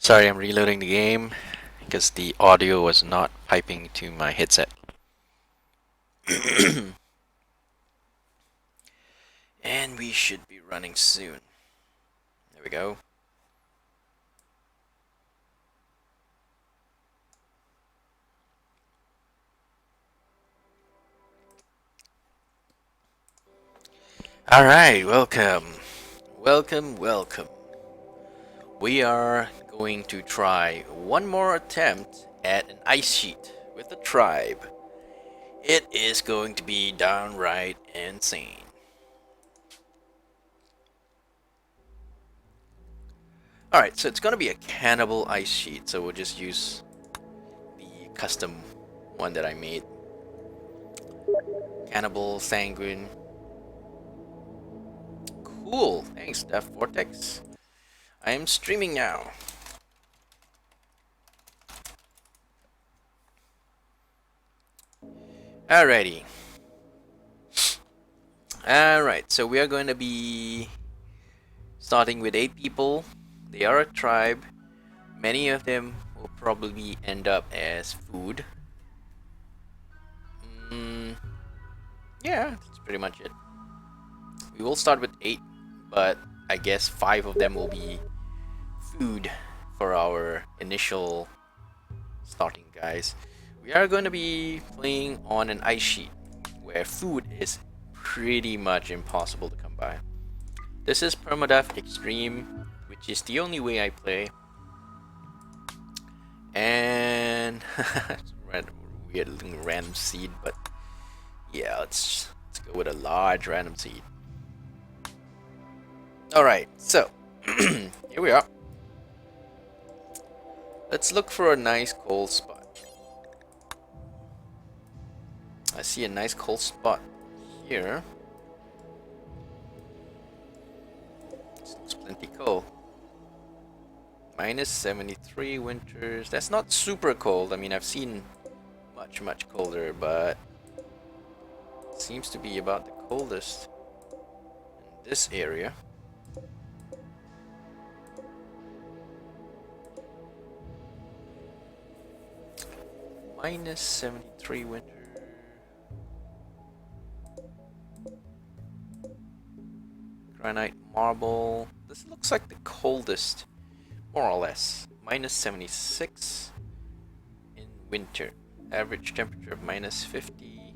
Sorry, I'm reloading the game because the audio was not piping to my headset. And we should be running soon. There we go. Alright, welcome. Welcome. We are going to try one more attempt at an ice sheet with the tribe. It is going to be downright insane. Alright, so it's going to be a cannibal ice sheet, so we'll just use the custom one that I made. Cannibal Sanguine. Cool, thanks Death Vortex. I am streaming now. Alrighty. Alright, so we are going to be starting with 8 people. They are a tribe. Many of them will probably end up as food. Yeah, that's pretty much it. We will start with 8, but I guess 5 of them will be food for our initial starting guys. We are going to be playing on an ice sheet where food is pretty much impossible to come by. This is Permadeath Extreme, which is the only way I play. And weird little random seed, but yeah, let's go with a large random seed. Alright, so here we are. Let's look for a nice cold spot. I see a nice cold spot here. This looks plenty cold. Minus 73 winters. That's not super cold. I mean, I've seen much colder, but it seems to be about the coldest in this area. Minus 73 winter. Granite marble. This looks like the coldest, more or less. Minus 76 in winter. Average temperature of minus 50.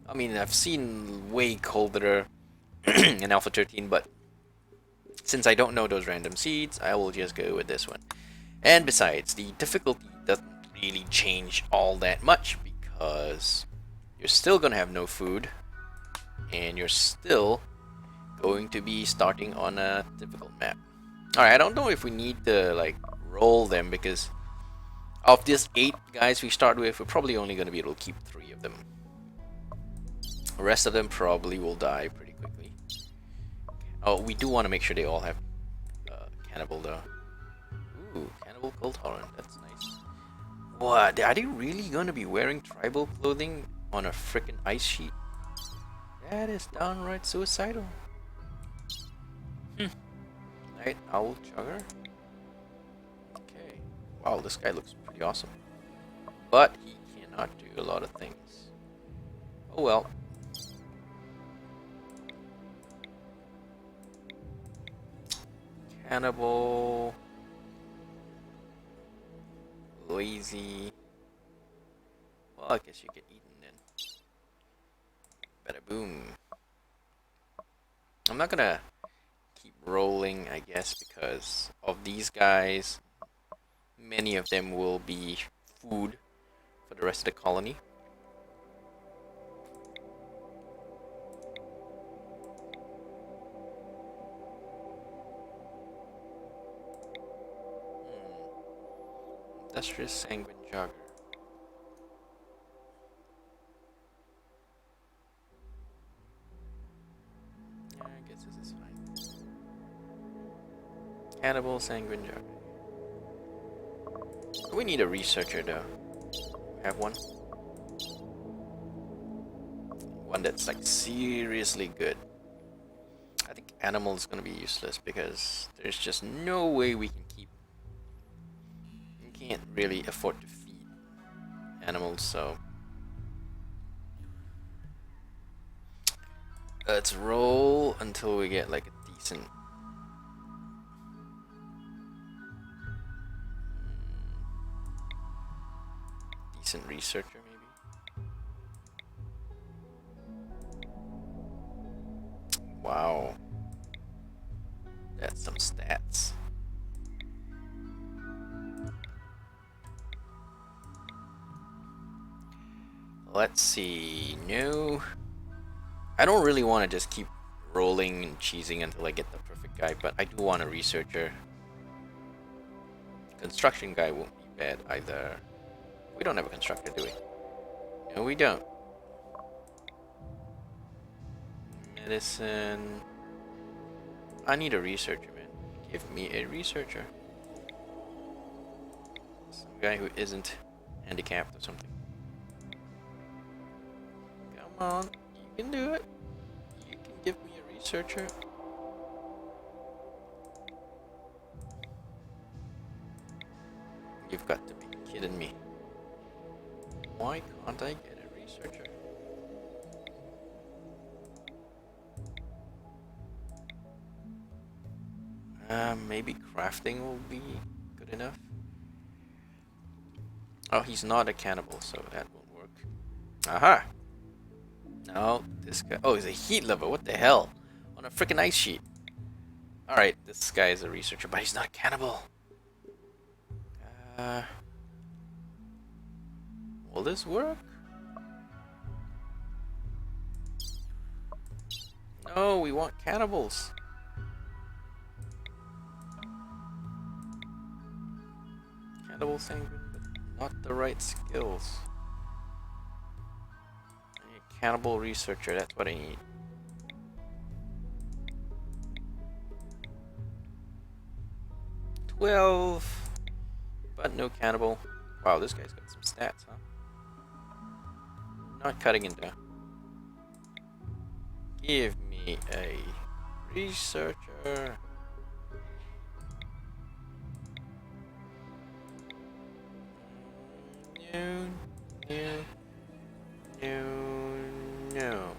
I mean, I've seen way colder in Alpha 13, but since I don't know those random seeds, I will just go with this one. And besides, the difficulty doesn't really change all that much because you're still gonna have no food and you're still going to be starting on a difficult map. Alright, I don't know if we need to like roll them because of these 8 guys we start with, we're probably only going to be able to keep 3 of them. The rest of them probably will die pretty quickly. Oh, we do want to make sure they all have cannibal though. Ooh, cannibal cold horn, that's nice. What? Are they really going to be wearing tribal clothing on a freaking ice sheet? That is downright suicidal. Night Owl Chugger. Okay. Wow, this guy looks pretty awesome. But he cannot do a lot of things. Oh well. Cannibal. Lazy. Well, I guess you get eaten then. Bada boom. I'm not gonna keep rolling, I guess, because of these guys. Many of them will be food for the rest of the colony. Industrious Sanguine Jogger. Yeah, I guess this is fine. Cannibal Sanguine Jogger. We need a researcher though. Have one? One that's like seriously good. I think animal is gonna be useless because there's just no way we can keep can't really afford to feed animals, so let's roll until we get like a decent researcher maybe. Wow, that's some stats. Let's see. No, I don't really want to just keep rolling and cheesing until I get the perfect guy, but I do want a researcher. Construction guy won't be bad either. We don't have a constructor, do we? No, we don't. Medicine. I need a researcher, man. Give me a researcher. Some guy who isn't handicapped or something. Come on, you can do it. You can give me a researcher. You've got to be kidding me. Why can't I get a researcher? Maybe crafting will be good enough. Oh, he's not a cannibal, so that won't work. Aha! No, this guy. Oh, he's a heat lover. What the hell? On a freaking ice sheet. Alright, this guy is a researcher, but he's not a cannibal. Will this work? No, we want cannibals. Cannibal sanguine, but not the right skills. I need a cannibal researcher, that's what I need. But no cannibal. Wow, this guy's got some stats, huh? Not cutting into. Give me a researcher. No, no, no, no.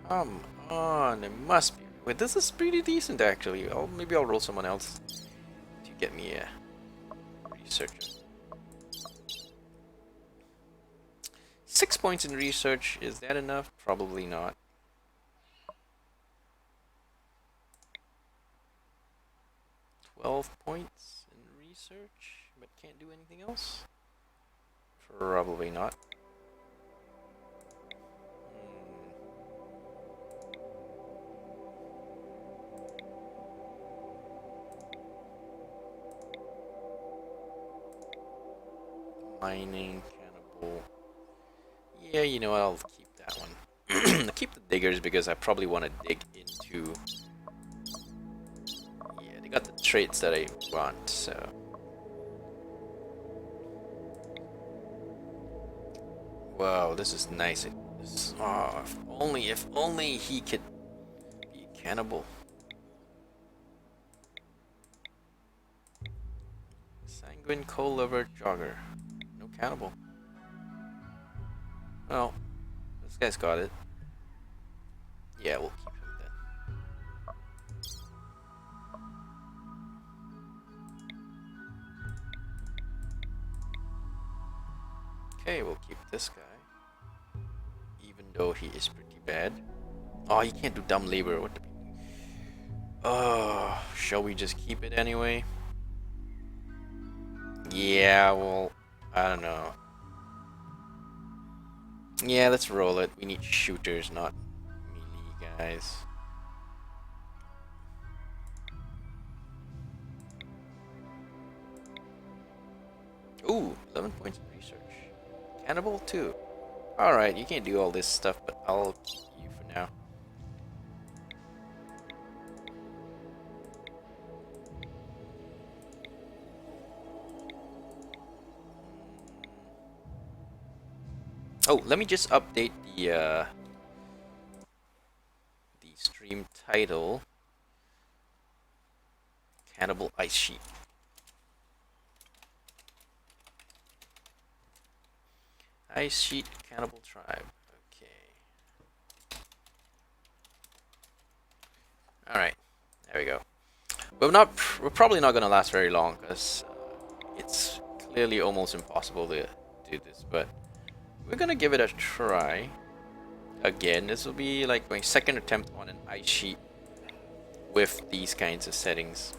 Come on, it must be. Wait, this is pretty decent actually. Maybe I'll roll someone else to get me a researcher. 6 points in research, is that enough? Probably not. $12 points in research, but can't do anything else? Probably not. Mining, cannibal. Yeah, you know what, I'll keep that one. I'll keep the diggers because I probably want to dig into... Yeah, they got the traits that I want, so... Wow, this is nice. Oh, if only he could be a cannibal. Sanguine coal lover jogger. No cannibal. Well, this guy's got it. Yeah, we'll keep him then. Okay, we'll keep this guy. Even though he is pretty bad. Oh, he can't do dumb labor. What the... Oh, shall we just keep it anyway? Yeah, well, I don't know. Yeah, let's roll it. We need shooters, not melee guys. Ooh, 11 points in research. Cannibal too. Alright, you can't do all this stuff, but I'll keep you for now. Oh, let me just update the stream title. Cannibal Ice Sheet. Ice Sheet Cannibal Tribe. Okay. Alright. There we go. We're probably not gonna last very long because it's clearly almost impossible to do this, but we're gonna give it a try. Again, this will be like my second attempt on an ice sheet with these kinds of settings.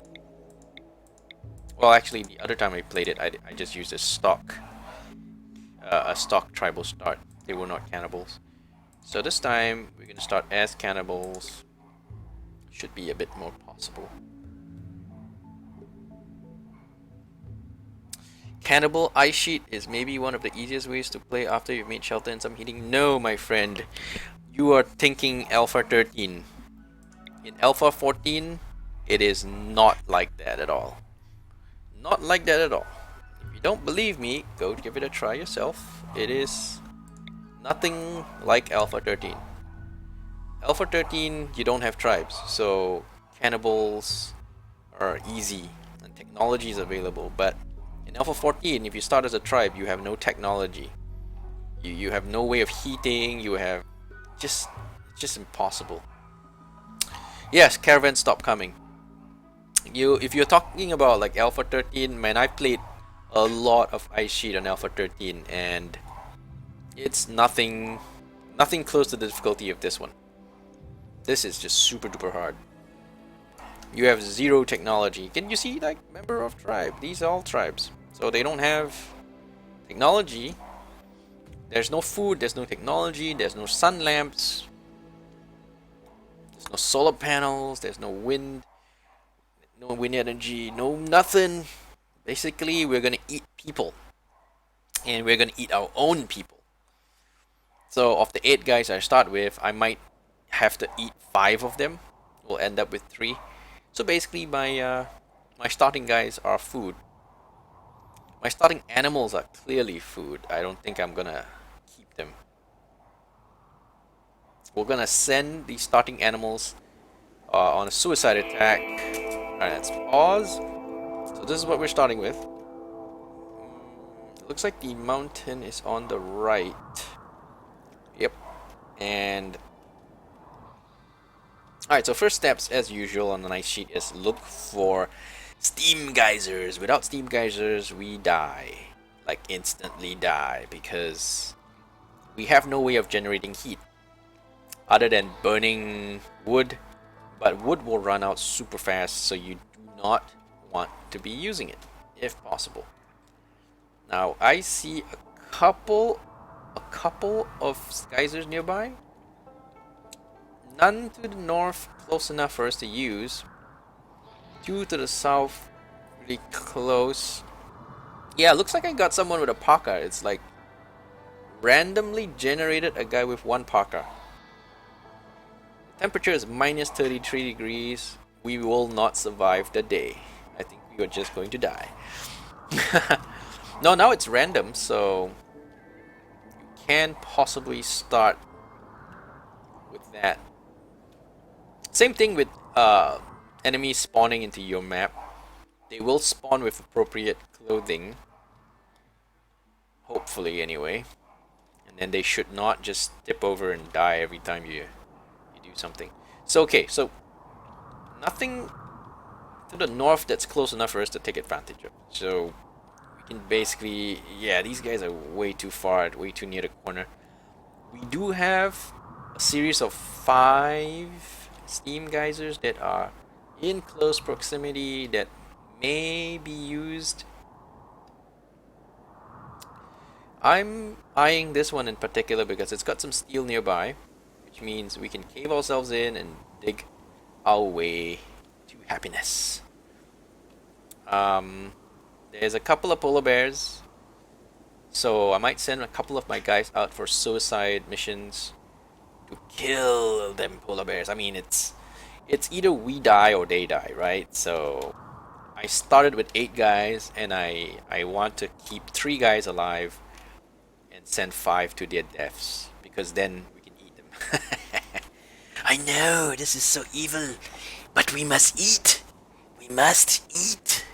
Well, actually, the other time I played it, I just used a stock tribal start. They were not cannibals. So this time we're gonna start as cannibals. Should be a bit more possible. Cannibal Ice Sheet is maybe one of the easiest ways to play after you've made shelter and some heating. No, my friend. You are thinking Alpha 13. In Alpha 14, it is not like that at all. Not like that at all. If you don't believe me, go give it a try yourself. It is nothing like Alpha 13. Alpha 13, you don't have tribes, so cannibals are easy and technology is available, but in Alpha 14, if you start as a tribe, you have no technology. You have no way of heating. You have it's just impossible. Yes, caravans stop coming. If you're talking about like Alpha 13, man, I played a lot of Ice Sheet on Alpha 13, and it's nothing close to the difficulty of this one. This is just super duper hard. You have zero technology. Can you see, like, member of tribe? These are all tribes. So they don't have technology. There's no food, there's no technology, there's no sun lamps. There's no solar panels, there's no wind energy, no nothing. Basically, we're gonna eat people. And we're gonna eat our own people. So of the 8 guys I start with, I might have to eat 5 of them. We'll end up with 3. So basically my starting guys are food. My starting animals are clearly food. I don't think I'm gonna keep them. We're gonna send the starting animals on a suicide attack. Alright, let's pause. So this is what we're starting with. It looks like the mountain is on the right. Yep. And alright, so first steps as usual on the ice sheet is look for steam geysers. Without steam geysers, we die. Like instantly die, because we have no way of generating heat other than burning wood, but wood will run out super fast, so you do not want to be using it if possible. Now I see a couple of geysers nearby. None to the north close enough for us to use. 2 to the south really close. Yeah, looks like I got someone with a parka. It's like randomly generated a guy with 1 parka. The temperature is minus 33 degrees. We will not survive the day. I think we are just going to die. No, now it's random, so you can possibly start with that. Same thing with enemies spawning into your map. They will spawn with appropriate clothing. Hopefully, anyway. And then they should not just tip over and die every time you do something. So, okay, so nothing to the north that's close enough for us to take advantage of. So, we can basically... Yeah, these guys are way too far, way too near the corner. We do have a series of 5 steam geysers that are in close proximity that may be used. I'm eyeing this one in particular because it's got some steel nearby, which means we can cave ourselves in and dig our way to happiness. There's a couple of polar bears, so I might send a couple of my guys out for suicide missions to kill them polar bears. I mean, it's either we die or they die, right? So I started with 8 guys, and I want to keep 3 guys alive and send 5 to their deaths, because then we can eat them. I know, this is so evil, but we must eat. We must eat.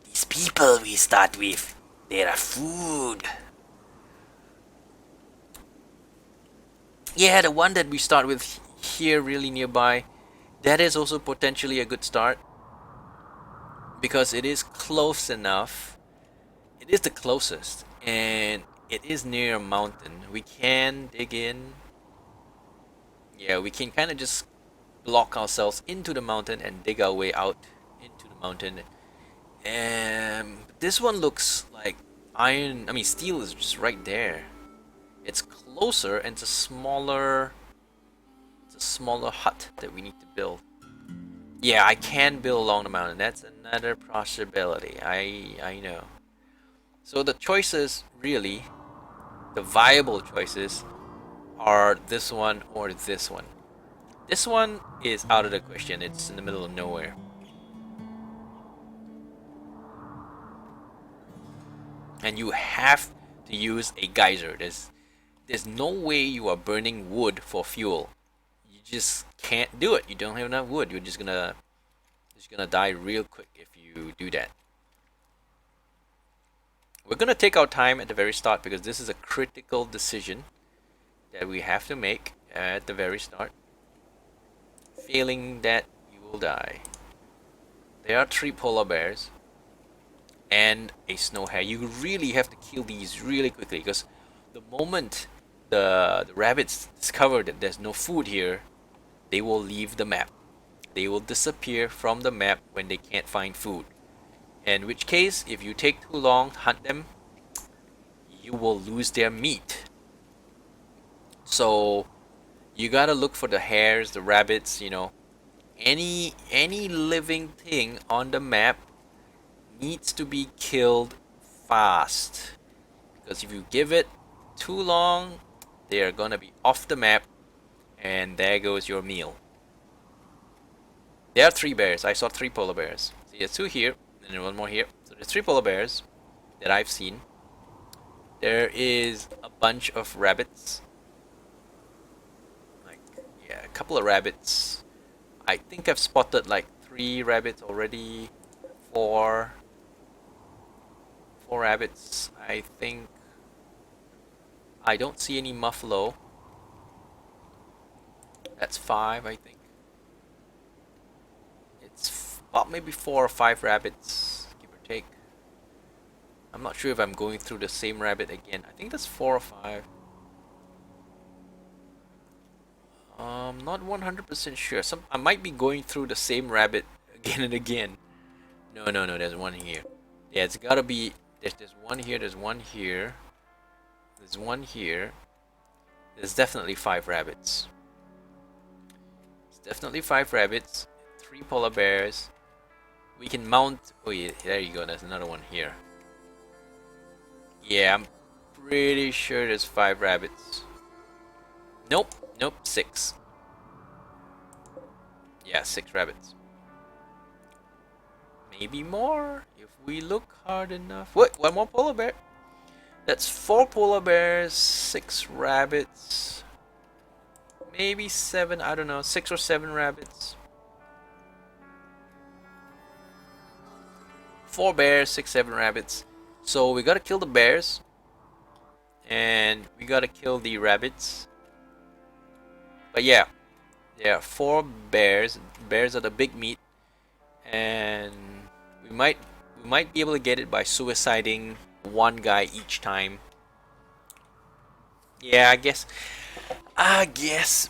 These people we start with, they're food. Yeah, the one that we start with here really nearby, that is also potentially a good start. Because it is close enough. It is the closest. And it is near a mountain. We can dig in. Yeah, we can kind of just block ourselves into the mountain and dig our way out into the mountain. And this one looks like iron. I mean, steel is just right there. It's closer and it's a smaller hut that we need to build. Yeah, I can build along the mountain. That's another possibility. I know. So the choices really, the viable choices, are this one or this one. This one is out of the question. It's in the middle of nowhere. And you have to use a geyser. There's no way you are burning wood for fuel. You just can't do it. You don't have enough wood. You're just gonna die real quick if you do that. We're gonna take our time at the very start because this is a critical decision that we have to make at the very start. Failing that, you will die. There are 3 polar bears and a snow hare. You really have to kill these really quickly because the moment the rabbits discover that there's no food here, they will leave the map. They will disappear from the map when they can't find food. In which case, if you take too long to hunt them, you will lose their meat. So you gotta look for the hares, the rabbits, any living thing on the map needs to be killed fast. Because if you give it too long, they are gonna be off the map, and there goes your meal. There are 3 bears. I saw 3 polar bears. See, there's 2 here, and then 1 more here. So there's 3 polar bears that I've seen. There is a bunch of rabbits. Like, yeah, a couple of rabbits. I think I've spotted like 3 rabbits already. 4 rabbits. I think I don't see any muffalo. That's 5, I think. It's about maybe 4 or 5 rabbits, give or take. I'm not sure if I'm going through the same rabbit again. I think that's 4 or 5. Not 100% sure. I might be going through the same rabbit again and again. No, there's one here. Yeah, it's gotta be. There's one here. There's one here. There's one here. There's definitely 5 rabbits. It's definitely 5 rabbits. 3 polar bears. We can mount. Oh yeah, there you go. There's another one here. Yeah, I'm pretty sure there's 5 rabbits. Nope, 6. Yeah, 6 rabbits. Maybe more if we look hard enough. Wait, 1 more polar bear. That's 4 polar bears, 6 rabbits. Maybe 7, I don't know, 6 or 7 rabbits. 4 bears, 6, 7 rabbits. So we gotta kill the bears. And we gotta kill the rabbits. But yeah, there are 4 bears. Bears are the big meat. And we might be able to get it by suiciding 1 guy each time. Yeah, I guess,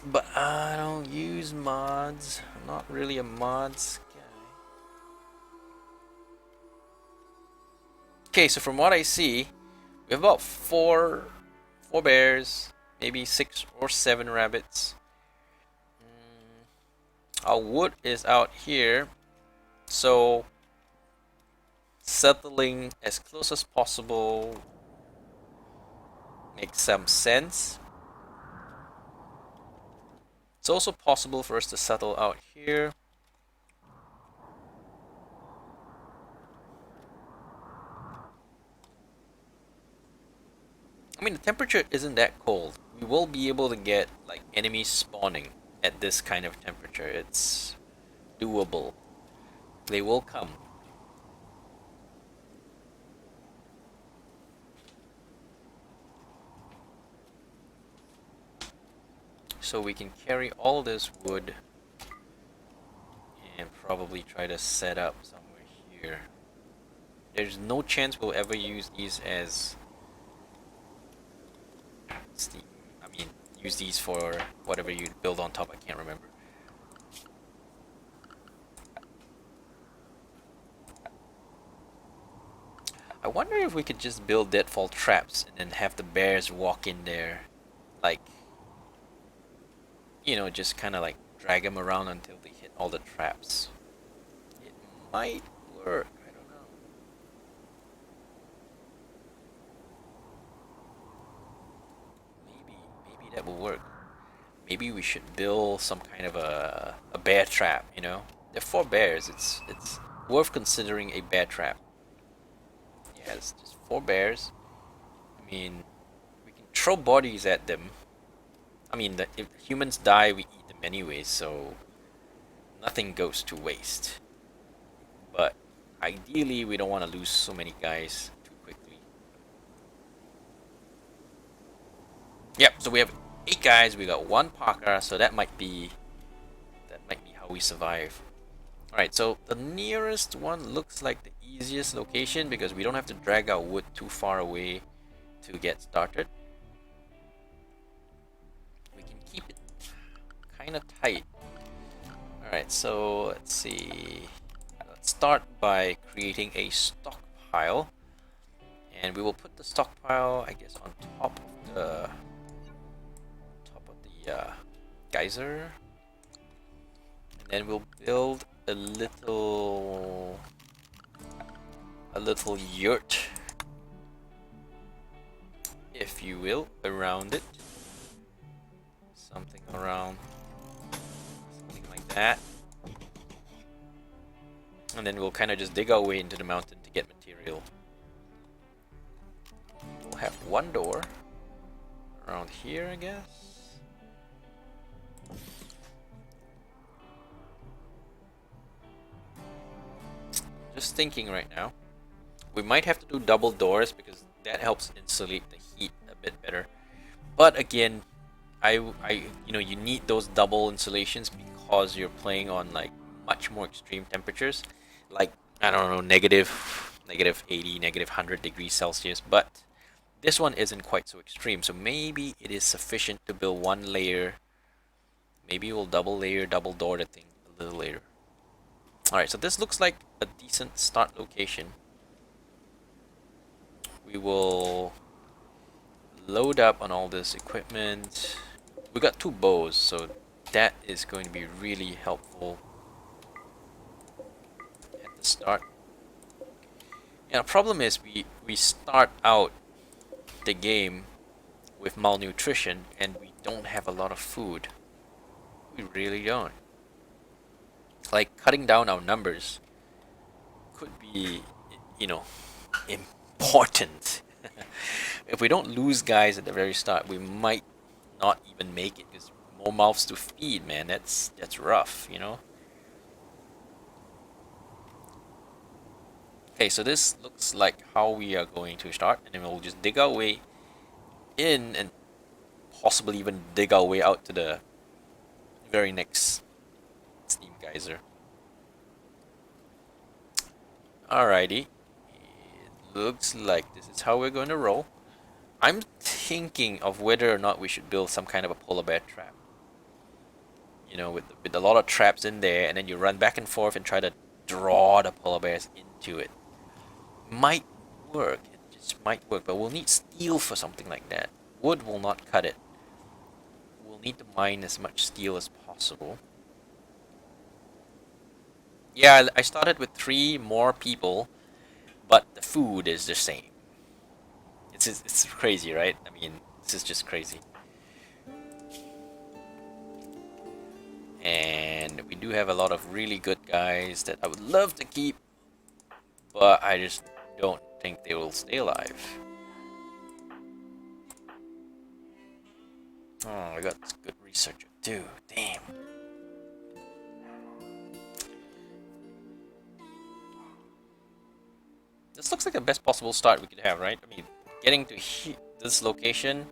but I don't use mods. I'm not really a mods guy. Okay, so from what I see, we have about 4 bears, maybe 6 or 7 rabbits. Our wood is out here, so settling as close as possible makes some sense. It's also possible for us to settle out here. I mean, the temperature isn't that cold. We will be able to get like enemies spawning at this kind of temperature. It's doable. They will come. So we can carry all this wood and probably try to set up somewhere here. There's no chance we'll ever use these as steam. I mean, use these for whatever you build on top. I can't remember. I wonder if we could just build deadfall traps and then have the bears walk in there, like, you know, just kind of like drag them around until they hit all the traps. It might work. I don't know. Maybe that will work. Maybe we should build some kind of a bear trap. You know, there are 4 bears. It's worth considering a bear trap. Yeah, it's just 4 bears. I mean, we can throw bodies at them. I mean, if humans die, we eat them anyways, so nothing goes to waste. But ideally, we don't want to lose so many guys too quickly. Yep, so we have 8 guys, we got 1 Parker, so that might be how we survive. Alright, so the nearest one looks like the easiest location because we don't have to drag our wood too far away to get started. We can keep it kind of tight. Alright, so let's see. Let's start by creating a stockpile. And we will put the stockpile, I guess, on top of the geyser. And then we'll build a little yurt, if you will, around it. Something like that. And then we'll kind of just dig our way into the mountain to get material. We'll have 1 door around here, I guess. Just thinking right now. We might have to do double doors because that helps insulate the heat a bit better. But again, you know, you need those double insulations because you're playing on like much more extreme temperatures, like I don't know, negative 80, negative 100 degrees Celsius. But this one isn't quite so extreme, so maybe it is sufficient to build 1 layer. Maybe we'll double door the thing a little later. Alright, so this looks like a decent start location. We will load up on all this equipment. We got 2 bows, so that is going to be really helpful at the start. And the problem is we start out the game with malnutrition and we don't have a lot of food. We really don't. Like, cutting down our numbers could be, you know, important. If we don't lose guys at the very start, we might not even make it because more mouths to feed, man. That's rough, you know. Okay, so this looks like how we are going to start, and then we'll just dig our way in and possibly even dig our way out to the very next steam geyser. Alrighty, it looks like this is how we're going to roll. I'm thinking of whether or not we should build some kind of a polar bear trap. You know, with a lot of traps in there, and then you run back and forth and try to draw the polar bears into it. Might work, it just might work, but we'll need steel for something like that. Wood will not cut it. We'll need to mine as much steel as possible. Yeah, I started with 3 more people, but the food is the same. It's crazy, right? I mean, this is just crazy. And we do have a lot of really good guys that I would love to keep, but I just don't think they will stay alive. Oh, I got this good researcher too. Damn. This looks like the best possible start we could have, right? I mean, getting to this location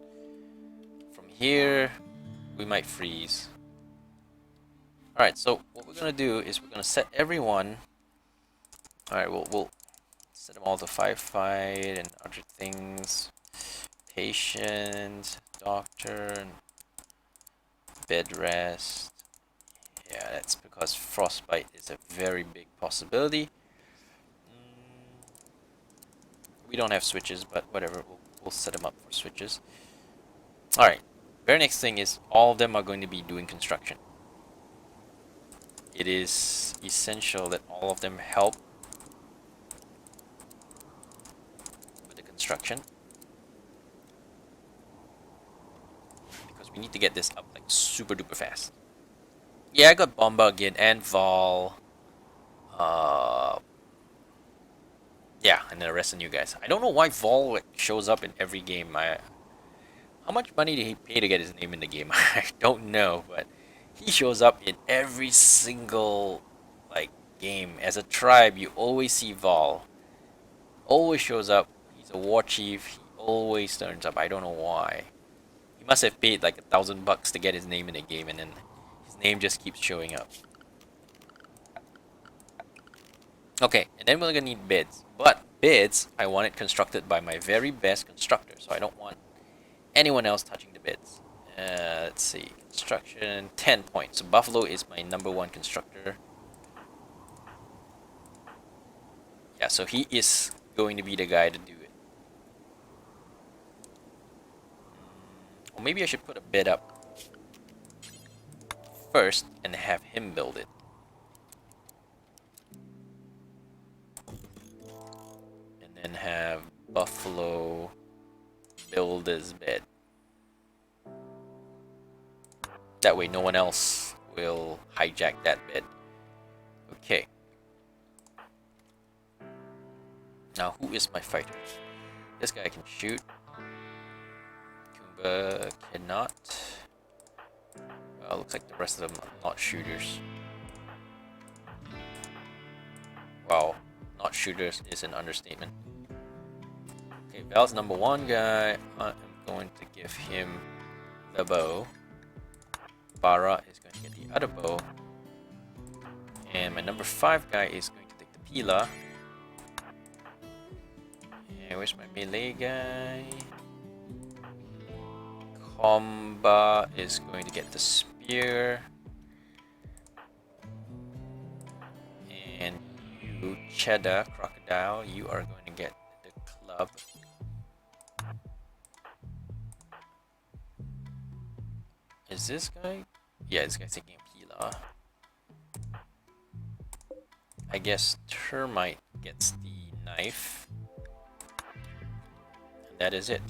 from here, we might freeze. Alright, so what we're gonna do is we're gonna set everyone. Alright, we'll set them all to firefight and other things. Patient, doctor, and bed rest. Yeah, that's because frostbite is a very big possibility. We don't have switches, but whatever, we'll set them up for switches. Alright, very next thing is all of them are going to be doing construction. It is essential that all of them help with the construction. Because we need to get this up like super duper fast. Yeah, I got Bomba again and Vol. Yeah, and then the rest of you guys. I don't know why Vol like, shows up in every game. How much money did he pay to get his name in the game? I don't know, but he shows up in every single like game. As a tribe, you always see Vol. Always shows up. He's a war chief. He always turns up. I don't know why. He must have paid like $1,000 to get his name in the game, and then his name just keeps showing up. Okay, and then we're gonna need beds. But beds, I want it constructed by my very best constructor, so I don't want anyone else touching the beds. Let's see, construction 10 points. So Buffalo is my #1 constructor. Yeah, so he is going to be the guy to do it. Or maybe I should put a bed up first and have him build it. And then have Buffalo build his bed. That way no one else will hijack that bed. Okay. Now who is my fighter? This guy can shoot. Kumba cannot. Well, looks like the rest of them are not shooters. Wow, not shooters is an understatement. Okay, Val's #1 guy. I am going to give him the bow. Bara is going to get the other bow. And my #5 guy is going to take the Pila. And where's my melee guy? Komba is going to get the spear. And you, Cheddar, Crocodile, you are going to get the club. Is this guy? Yeah, this guy's taking a Pila. I guess Termite gets the knife. And that is it.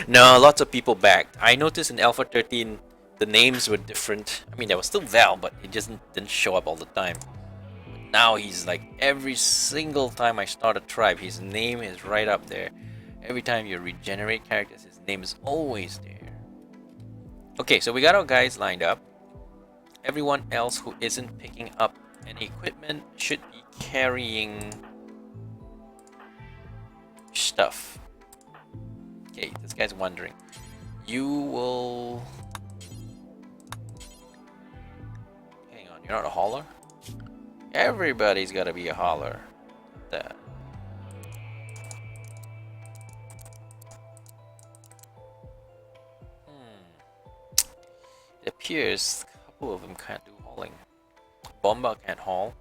No, lots of people backed. I noticed in Alpha 13 the names were different. I mean, there was still Val, but it just didn't show up all the time. But now he's like, every single time I start a tribe, his name is right up there. Every time you regenerate characters, his name is always there. Okay, so we got our guys lined up. Everyone else who isn't picking up any equipment should be carrying stuff. Okay, this guy's wondering. You will... Hang on, you're not a hauler? Everybody's gotta be a hauler. That. It appears a couple of them can't do hauling. Bomba can't haul.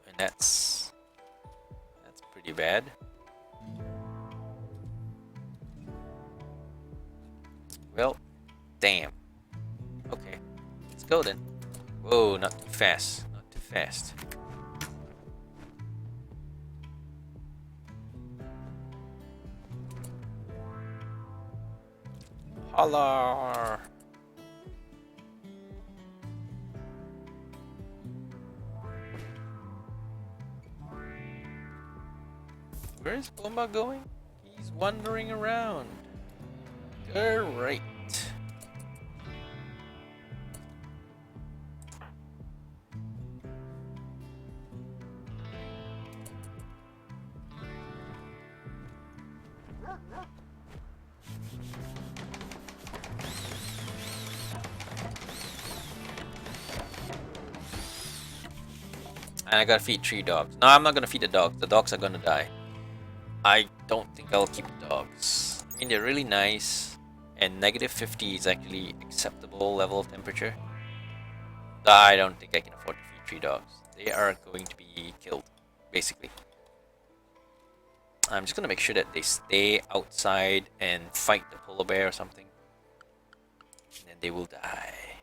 And that's pretty bad. Well, damn. Okay, let's go then. Whoa, not too fast. Not too fast. Holler! Where is Bomba going? He's wandering around. Great. And I gotta feed 3 dogs. No, I'm not gonna feed the dogs. The dogs are gonna die. I don't think I'll keep the dogs. I mean, they're really nice. And negative 50 is actually acceptable level of temperature. I don't think I can afford to feed 3 dogs. They are going to be killed, basically. I'm just gonna make sure that they stay outside and fight the polar bear or something. And then they will die.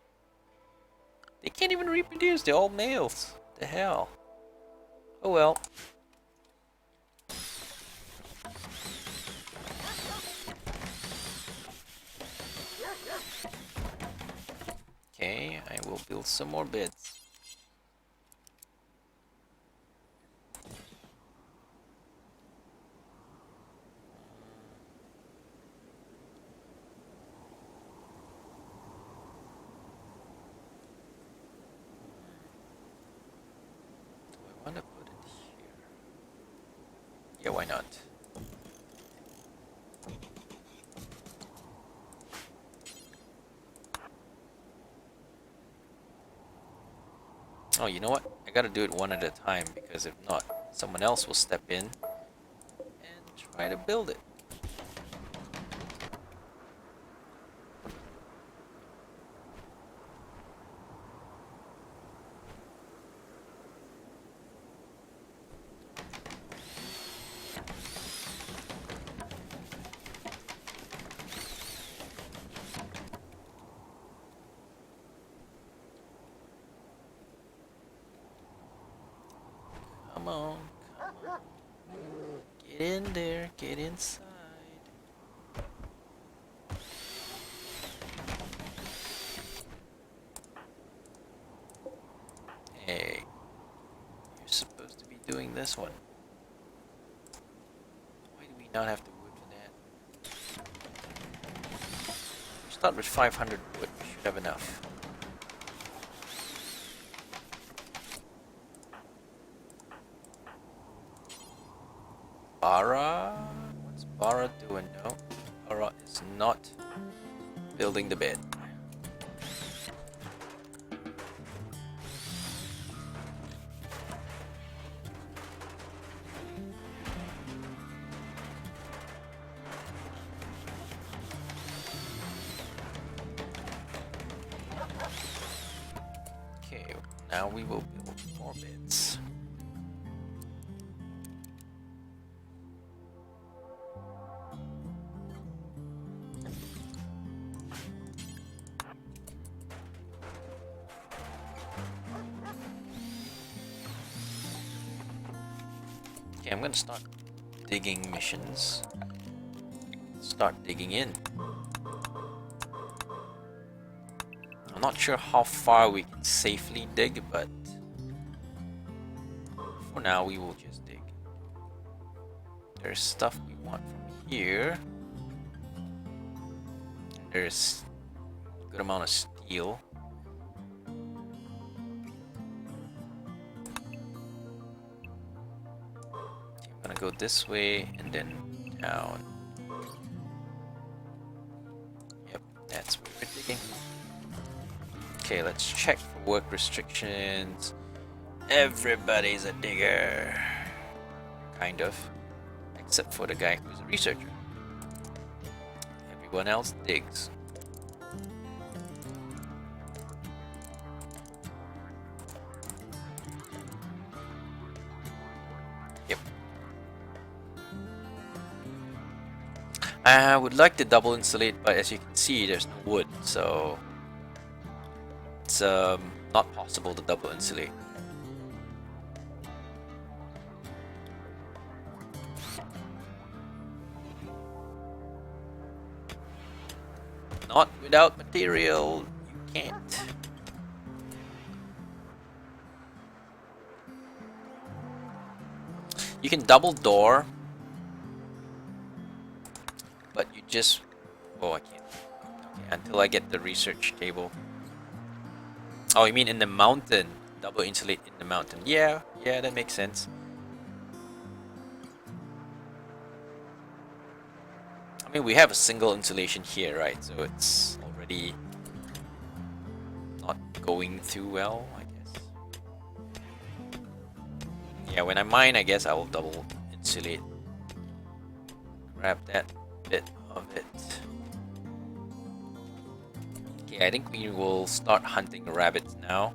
They can't even reproduce. They're all males. The hell. Oh well. Okay, I will build some more beds. Do I want to put it here? Yeah, why not? Oh, you know what? I gotta do it one at a time because if not, someone else will step in and try to build it. Come on, come on. Get in there, get inside. Hey, you're supposed to be doing this one. Why do we not have the wood for that? Start with 500 wood, we should have enough. Bara? What's Bara doing? No, Bara is not building the bed. Okay, now we will build more beds. Okay, I'm gonna start digging missions. Start digging in. I'm not sure how far we can safely dig, but for now we will just dig. There's stuff we want from here. There's a good amount of steel. Okay, I'm gonna go this way and then down. Yep, that's where we're digging. Okay, let's check for work restrictions. Everybody's a digger. Kind of. Except for the guy who's a researcher. Everyone else digs. Yep. I would like to double insulate, but as you can see, there's no wood, so it's not possible to double insulate. Not without material, you can't. You can double door, but you just... Oh, I can't. Okay, until I get the research table. Oh, you mean in the mountain? Double insulate in the mountain. Yeah, that makes sense. I mean, we have a single insulation here, right? So it's already not going too well, I guess. Yeah, when I mine, I guess I will double insulate. Grab that bit of it. Okay, I think we will start hunting rabbits now.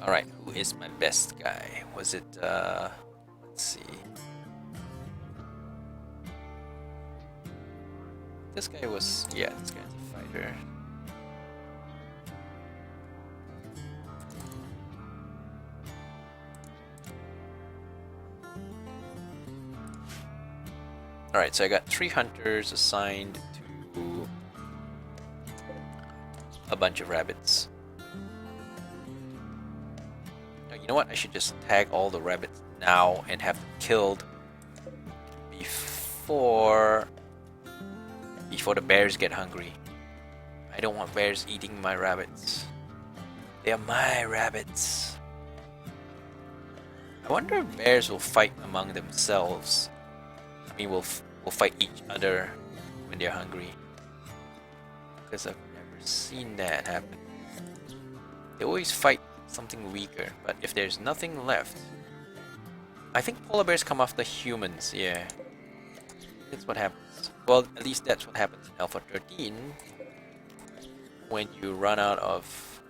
Alright, who is my best guy? Was it, let's see. This guy was, yeah, this guy's a fighter. Alright, so I got 3 hunters assigned to a bunch of rabbits. Now, you know what? I should just tag all the rabbits now and have them killed before the bears get hungry. I don't want bears eating my rabbits. They are my rabbits. I wonder if bears will fight among themselves. I mean, we'll fight each other when they're hungry. Because I've never seen that happen. They always fight something weaker, but if there's nothing left... I think polar bears come after humans, yeah. That's what happens. Well, at least that's what happens in Alpha 13. When you run out of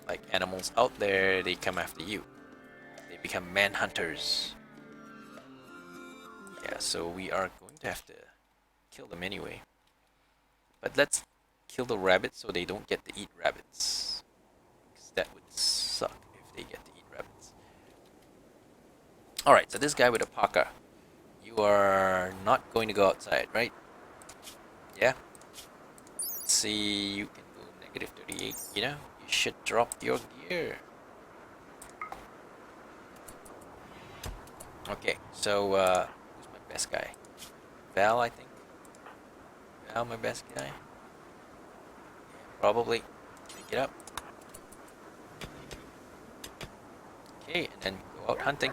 like animals out there, they come after you. They become manhunters. Yeah, so we are going to have to kill them anyway. But let's kill the rabbits so they don't get to eat rabbits. Because that would suck if they get to eat rabbits. Alright, so this guy with a parka. You are not going to go outside, right? Yeah? Let's see, you can go negative 38. You know, you should drop your gear. Okay, so, who's my best guy? Val, I think. Val, my best guy? Yeah, probably. Pick it up. Okay, and then go out hunting.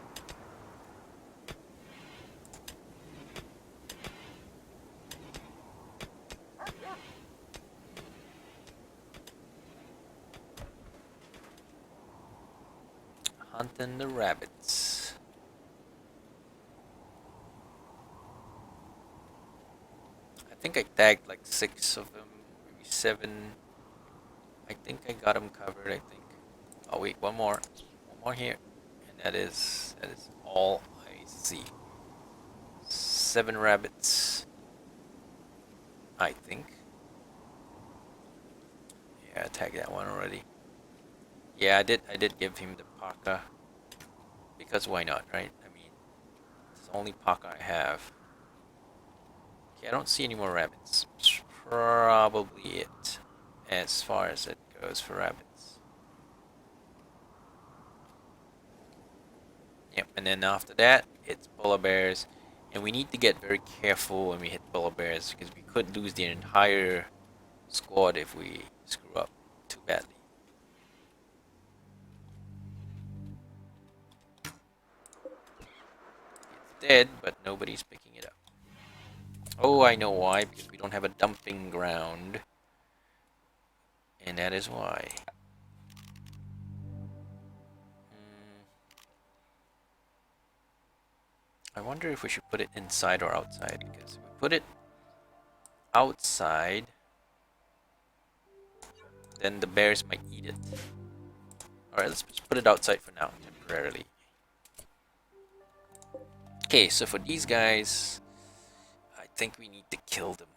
Hunting the rabbits. I think I tagged like 6 of them, maybe 7. I think I got them covered, I think. Oh wait, one more here. And that is all I see. 7 rabbits. I think. Yeah, I tagged that one already. Yeah, I did give him the parka. Because why not, right? I mean, it's the only parka I have. Okay, I don't see any more rabbits. It's probably it. As far as it goes for rabbits. Yep, and then after that, it's polar bears. And we need to get very careful when we hit polar bears, because we could lose the entire squad if we screw up too badly. It's dead, but nobody's picking it up. Oh, I know why, because we don't have a dumping ground. And that is why. I wonder if we should put it inside or outside, because if we put it outside, then the bears might eat it. Alright, let's just put it outside for now, temporarily. Okay, so for these guys, I think we need to kill them.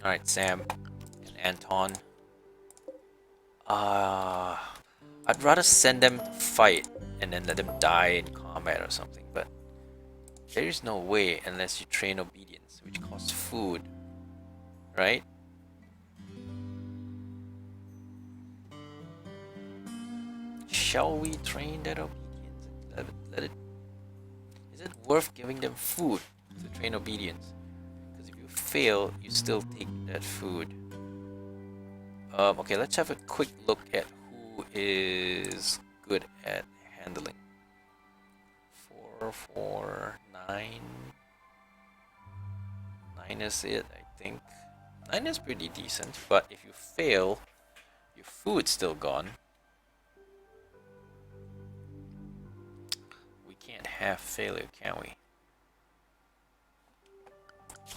Alright, Sam and Anton. I'd rather send them to fight and then let them die in combat or something, but there is no way unless you train obedience, which costs food, right? Shall we train that obedience? Let it. Is it worth giving them food to train obedience? Because if you fail, you still take that food. Okay, let's have a quick look at who is good at handling. 4, 9. 9 is it, I think. 9 is pretty decent, but if you fail, your food's still gone. We can't have failure, can we?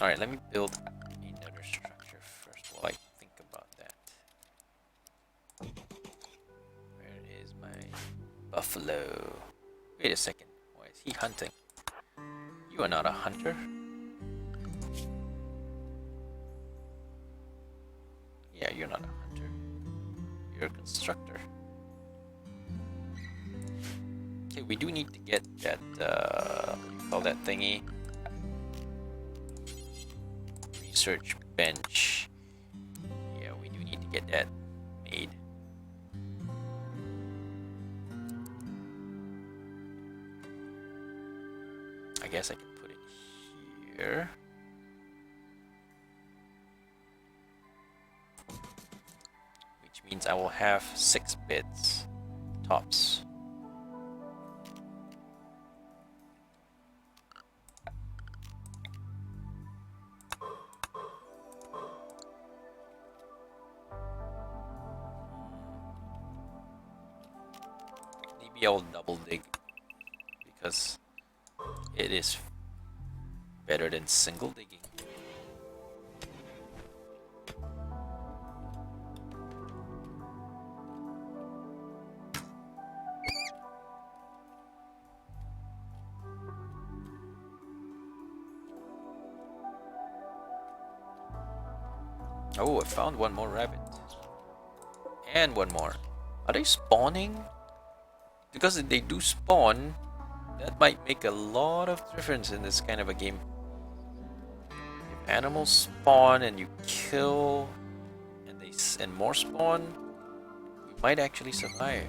Alright, let me build another structure first while I think about that. Where is my buffalo? Wait a second. Why is he hunting? You are not a hunter. Yeah, you're not a hunter. You're a constructor. Okay, we do need to get that, what do you call that thingy? Research bench. Yeah, we do need to get that made. I guess I can put it here. Which means I will have 6 beds, tops. Maybe I'll double dig because it is better than single digging. Oh, I found one more rabbit. And one more. Are they spawning? Because if they do spawn, that might make a lot of difference in this kind of a game. If animals spawn and you kill and more spawn, we might actually survive.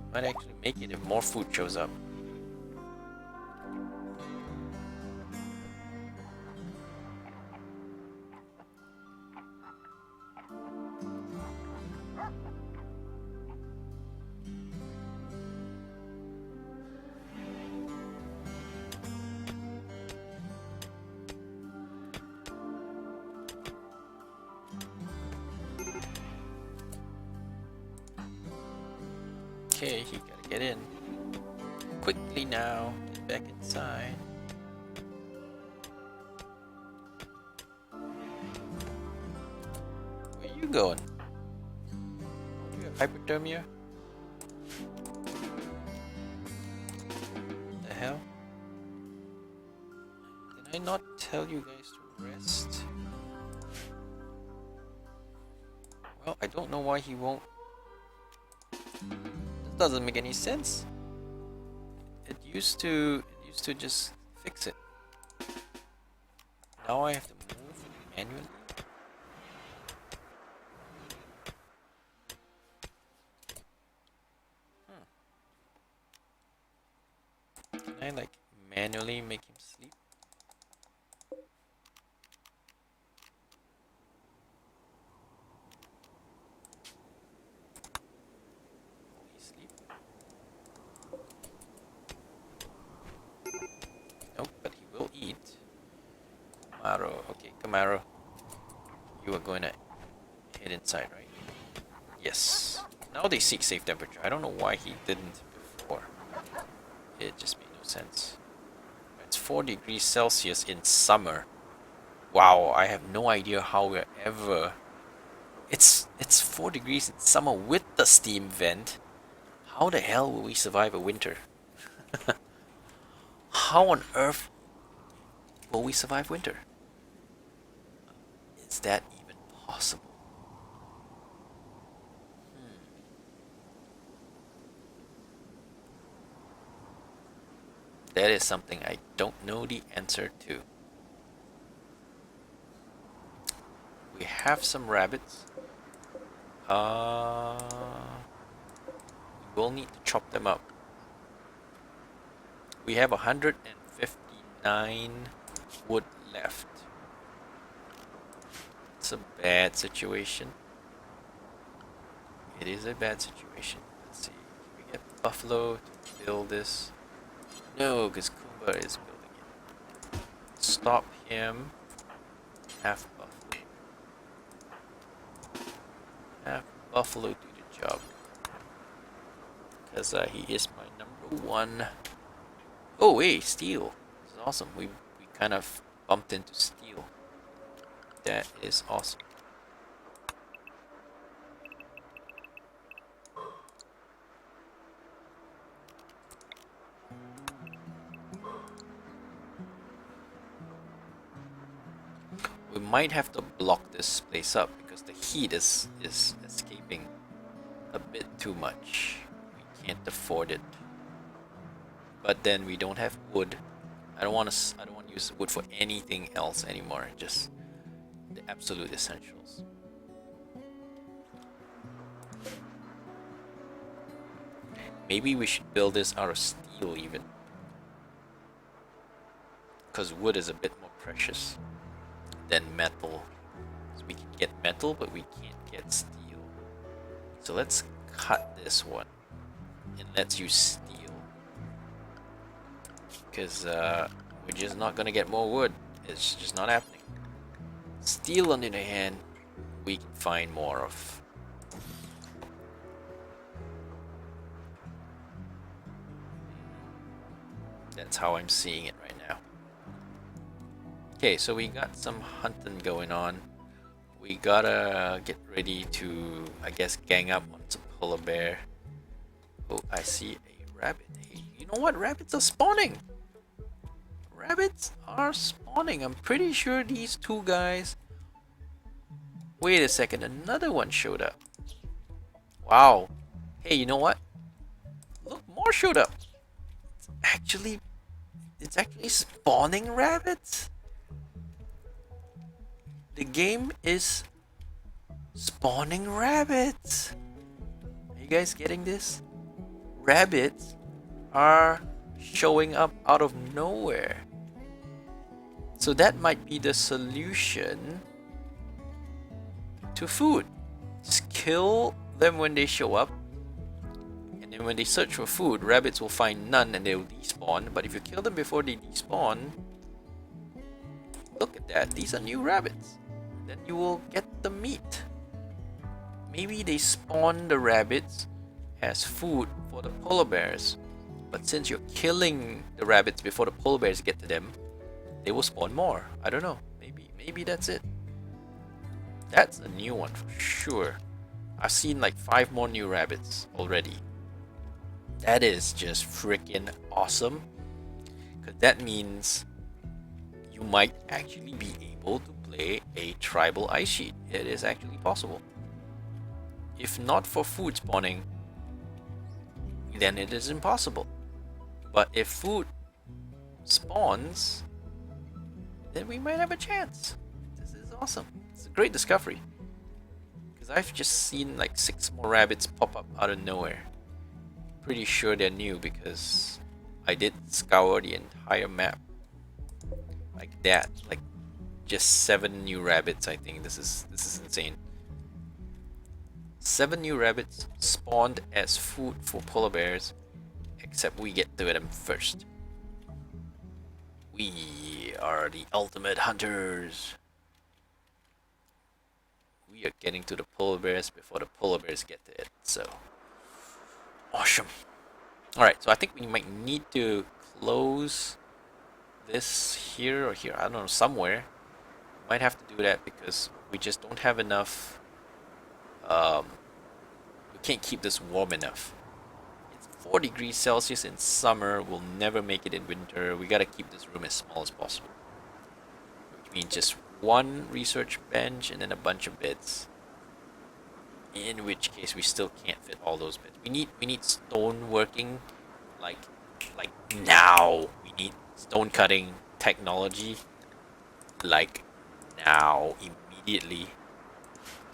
We might actually make it if more food shows up. Okay, you gotta get in. Quickly now, get back inside. Where you going? Do you have hypothermia? What the hell? Did I not tell you guys to rest? Well, I don't know why he won't. Doesn't make any sense. It used to just fix it. Now I have to move manually. Can I like manually make him sleep? Nope, but he will eat. Camaro, okay, Camaro. You are going to head inside, right? Yes. Now they seek safe temperature. I don't know why he didn't before. It just made no sense. It's 4 degrees Celsius in summer. Wow, I have no idea how we're ever... It's 4 degrees in summer with the steam vent. How the hell will we survive a winter? How on earth will we survive winter? Is that even possible? That is something I don't know the answer to. We have some rabbits. We will need to chop them up. We have 159 wood left. It's a bad situation. It is a bad situation. Let's see. Can we get buffalo to build this? No, because Kumba is building it. Stop him. Have Buffalo. Have Buffalo do the job. Because he is my number one. Oh, hey, steel. This is awesome. We kind of bumped into steel. That is awesome. We might have to block this place up because the heat is escaping a bit too much. We can't afford it. But then we don't have wood. I don't want to use wood for anything else anymore. Just the absolute essentials. Maybe we should build this out of steel even. Because wood is a bit more precious than metal. So we can get metal, but we can't get steel. So let's cut this one. And let's use steel. Because we're just not going to get more wood. It's just not happening. Steel, on the other hand, we can find more of. That's how I'm seeing it right now. Okay, so we got some hunting going on. We gotta get ready to, I guess, gang up on some polar bear. Oh, I see a rabbit. Hey, you know what? Rabbits are spawning! Rabbits are spawning. I'm pretty sure these two guys... Wait a second, another one showed up. Wow. Hey, you know what? Look, more showed up. It's actually spawning rabbits? The game is spawning rabbits. Are you guys getting this? Rabbits are showing up out of nowhere. So that might be the solution to food. Just kill them when they show up. And then when they search for food, rabbits will find none and they will despawn. But if you kill them before they despawn, look at that. These are new rabbits. Then you will get the meat. Maybe they spawn the rabbits as food for the polar bears. But since you're killing the rabbits before the polar bears get to them, they will spawn more. I don't know. Maybe that's it. That's a new one for sure. I've seen like 5 more new rabbits already. That is just freaking awesome. Because that means you might actually be able to play a tribal ice sheet. It is actually possible. If not for food spawning, then it is impossible. But if food spawns, then we might have a chance. This is awesome. It's a great discovery. Because I've just seen like 6 more rabbits pop up out of nowhere. Pretty sure they're new because I did scour the entire map. Like that. Like just 7 new rabbits, I think. This is insane. 7 new rabbits spawned as food for polar bears, except we get to them first. We are the ultimate hunters. We are getting to the polar bears before the polar bears get to it, so awesome. Alright, so I think we might need to close this here or here, I don't know, somewhere. We might have to do that because we just don't have enough. We can't keep this warm enough. It's 4 degrees Celsius in summer. We'll never make it in winter. We gotta keep this room as small as possible. Which means just 1 research bench and then a bunch of beds. In which case we still can't fit all those beds. We need stone working like now. We need stone cutting technology like now, immediately,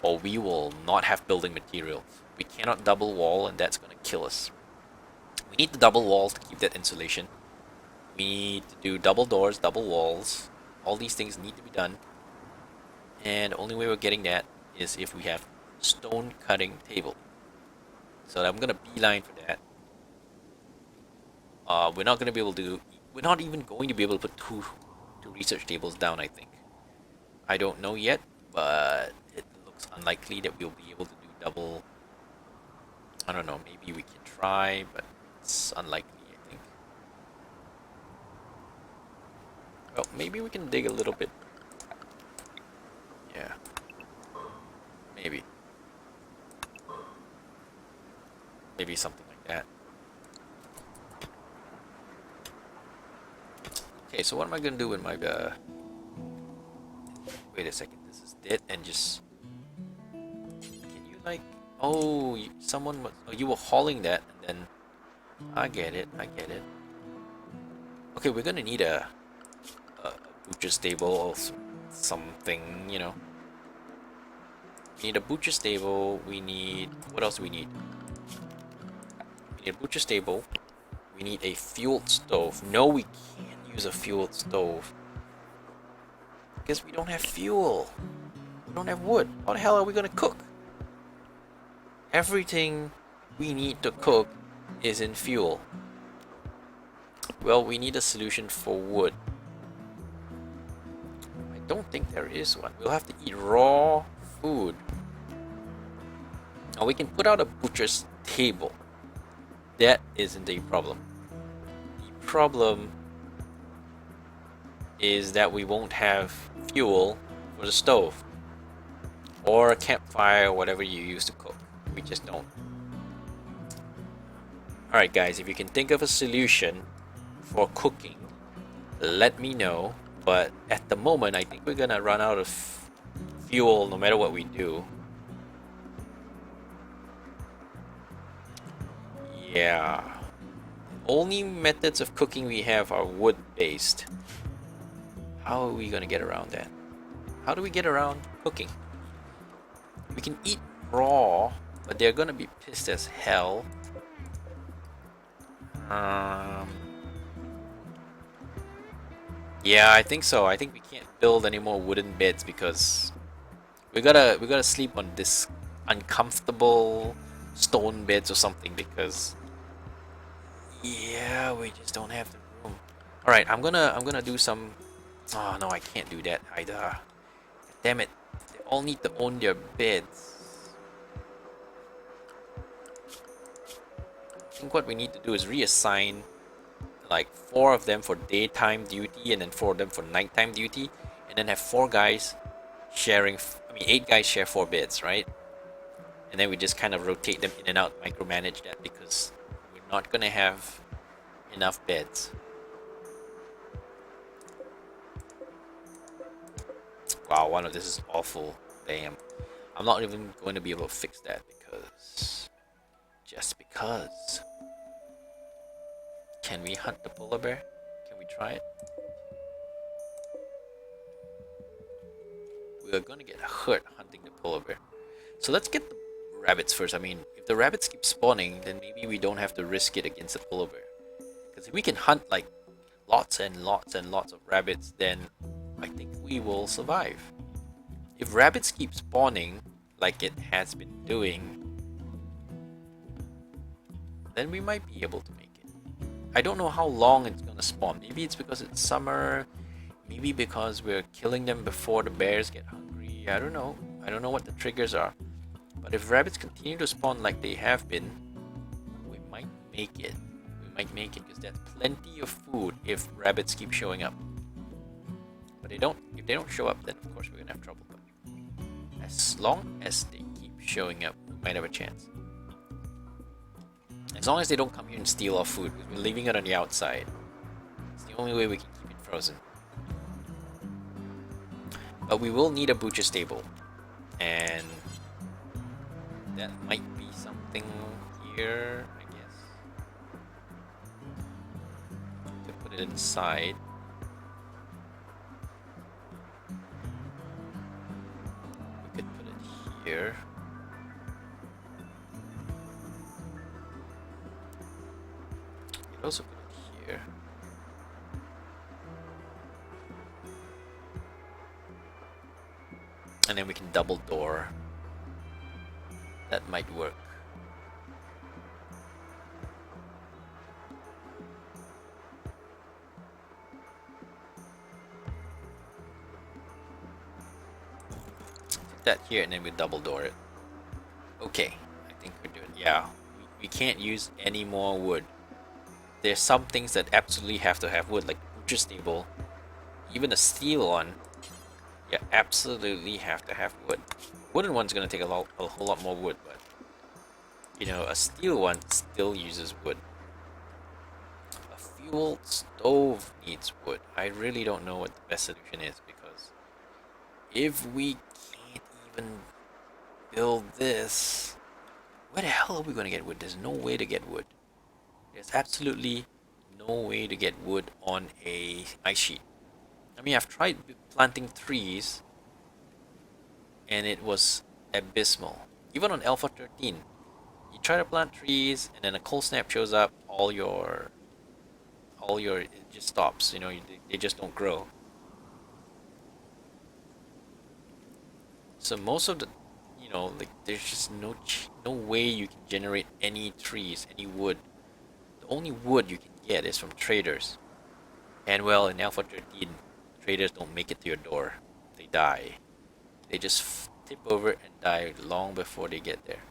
or we will not have building material. We cannot double wall, and that's gonna kill us. We need the double walls to keep that insulation. We need to do double doors, double walls. All these things need to be done. And the only way we're getting that is if we have stone cutting table. So I'm gonna beeline for that. we're not gonna be able to. We're not even going to be able to put two research tables down. I think. I don't know yet, but it looks unlikely that we'll be able to do double. I don't know. Maybe we can try, but it's unlikely. I think. Well, maybe we can dig a little bit. Yeah. Maybe. Maybe something like that. Okay, so what am I gonna do with my wait a second, this is dead and just... Can you like... Oh, someone was... Oh, you were hauling that and then... I get it, I get it. Okay, we're gonna need a butcher stable or something, you know. We need a butcher stable, we need... What else do we need? We need a butcher stable. We need a fueled stove. No, we can't use a fueled stove. Because we don't have fuel. We don't have wood. How the hell are we gonna cook? Everything we need to cook is in fuel. Well, we need a solution for wood. I don't think there is one. We'll have to eat raw food. Now we can put out a butcher's table. That isn't a problem. The problem is that we won't have fuel for the stove or a campfire or whatever you use to cook. We just don't. Alright guys, if you can think of a solution for cooking, let me know. But at the moment, I think we're gonna run out of fuel no matter what we do. Yeah. Only methods of cooking we have are wood based. How are we gonna get around that? How do we get around cooking? We can eat raw, but they're gonna be pissed as hell. Yeah, I think so. I think we can't build any more wooden beds because we gotta sleep on this uncomfortable stone beds or something because yeah, we just don't have the room. All right, I'm gonna do some. Oh no, I can't do that either. Damn it! They all need to own their beds. I think what we need to do is reassign like 4 of them for daytime duty and then 4 of them for nighttime duty, and then have 4 guys sharing. I mean, 8 guys share 4 beds, right? And then we just kind of rotate them in and out, micromanage that because we're not gonna have enough beds. Wow, one of this is awful. Damn. I'm not even going to be able to fix that because... Just because. Can we hunt the polar bear? Can we try it? We are gonna get hurt hunting the polar bear. So let's get the rabbits first. I mean, if the rabbits keep spawning, then maybe we don't have to risk it against the polar bear. Because if we can hunt like lots and lots and lots of rabbits, then I think we will survive. If rabbits keep spawning like it has been doing, then we might be able to make it. I don't know how long it's gonna spawn. Maybe it's because it's summer. Maybe because we're killing them before the bears get hungry. I don't know. I don't know what the triggers are. But if rabbits continue to spawn like they have been, we might make it. We might make it because there's plenty of food if rabbits keep showing up. But if they don't show up, then of course we're gonna have trouble. But as long as they keep showing up, we might have a chance. As long as they don't come here and steal our food, because we're leaving it on the outside. It's the only way we can keep it frozen. But we will need a butcher stable. And that might be something here, I guess. To put it inside. We could put it here. We could also put it here. And then we can double door. That might work. that here and then we double door it. Okay, I think we're doing. Yeah, we can't use any more wood. There's some things that absolutely have to have wood, like butcher's table. Even a steel one, you absolutely have to have wood. Wooden one's gonna take a whole lot more wood, but you know, a steel one still uses wood. A fuel stove needs wood. I really don't know what the best solution is, because if we can't even build this, where the hell are we gonna get wood? There's no way to get wood. There's absolutely no way to get wood on a ice sheet. I mean, I've tried planting trees and it was abysmal. Even on Alpha 13, you try to plant trees and then a cold snap shows up, it just stops. You know, they just don't grow. So most of the, you know, like there's just no way you can generate any trees, any wood. The only wood you can get is from traders. And well, in Alpha 13, traders don't make it to your door. They die. They just tip over and die long before they get there.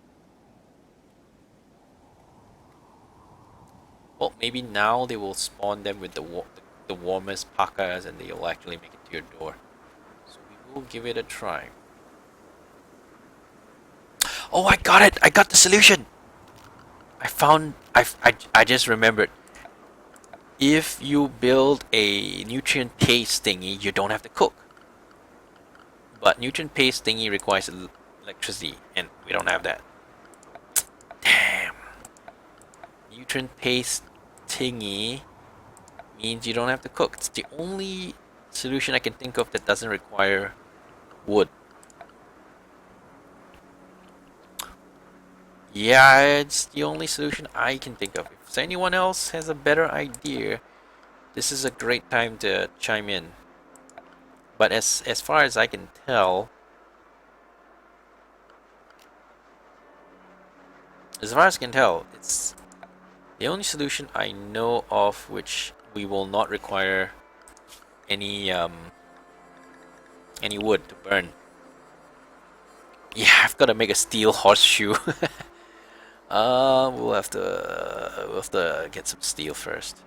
Well, maybe now they will spawn them with the warmest pakas and they'll actually make it to your door. So we will give it a try. Oh, I got it! I got the solution! I just remembered. If you build a nutrient paste thingy, you don't have to cook. But nutrient paste thingy requires electricity, and we don't have that. Damn. Nutrient paste thingy means you don't have to cook. It's the only solution I can think of that doesn't require wood. Yeah, it's the only solution I can think of. If anyone else has a better idea, this is a great time to chime in. But as far as I can tell, it's the only solution I know of which we will not require any wood to burn. Yeah, I've got to make a steel horseshoe. We'll have to get some steel first.